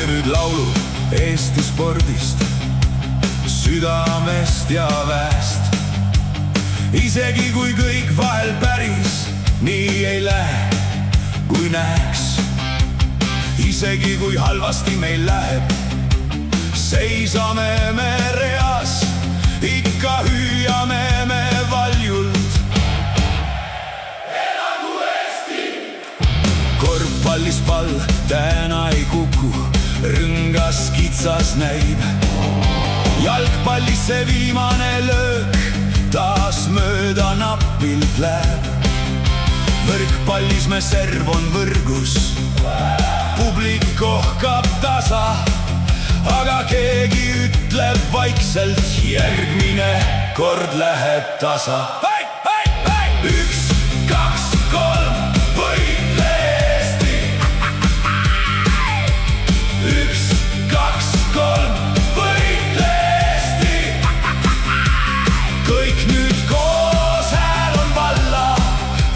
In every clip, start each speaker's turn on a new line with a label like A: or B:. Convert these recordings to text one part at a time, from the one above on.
A: nüüd laulu Eesti spordist, südamest ja väest. Isegi kui kõik vahel päris nii ei lähe, kui näeks. Isegi kui halvasti meil läheb, seisame me reas, ikka hüüame me valjult. Elagu Eesti! Korvpallis pall täna ei kuku, rõngas kitsas näib. Jalgpallis see viimane löök taas mööda napilt läheb. Võrkpallis me serv on võrgus, publik kohkab tasa, aga keegi ütleb vaikselt, järgmine kord läheb tasa. Hei, hei, hei! 1, 2, 3, võitle Eesti! 1, 2, 3, võitle Eesti! Kõik nüüd koos, hääl on valla,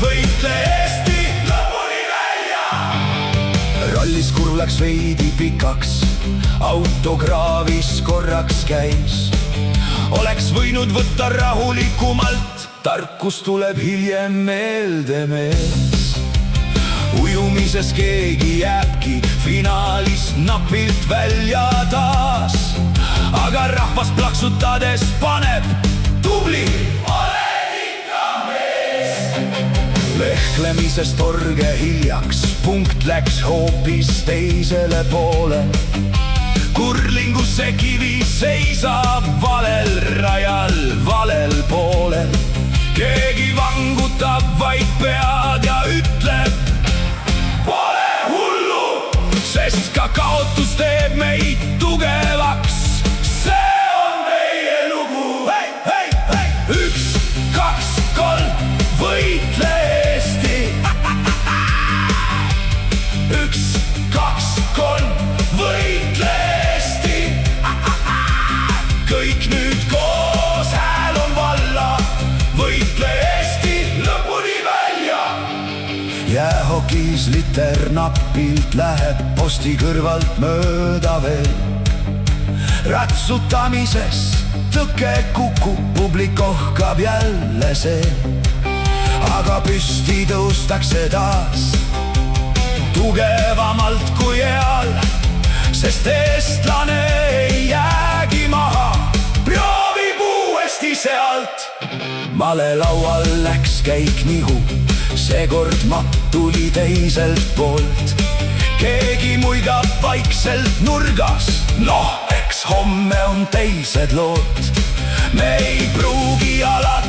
A: võitle Eesti lõpuni välja! Rallis kurv läks veidi pikaks, autograavis korraks käis. Oleks võinud võtta rahulikumalt, tarkus tuleb hiljem meelde mees. Ujumises keegi jääbki finaalis napilt välja taas, aga rahvas plaksutades paneb, tubli, oled ikka mees. Vehklemisest orge hiljaks, punkt läks hoopis teisele poole. Kurlingusse kivi seisab valel rajal, valel poolel. Keegi vangutab vaid pead ja ütleb, pole hullu, sest ka kaotus teeb meid tugevaks. See on meie lugu. Hei, hei, hei! 1, 2, 3, võitle Eesti! 1, 2, 3, võitle Eesti! Kõik nüüd koos, hääl on valla, võitle Eesti lõpuni välja! Jäähokis liter napilt läheb posti kõrvalt mööda veel. Ratsutamises tõke kukub, publik kohkab jälle see. Aga püsti tõustakse taas, tugevamalt kui eal, sest eestlane ei jäägi maha, proovib uuesti sealt. Malelaual läks käik nihu, seekord matt tuli teiselt poolt. Keegi muigab vaikselt nurgas, noh, eks homme on teised lood. Me ei pruugi alati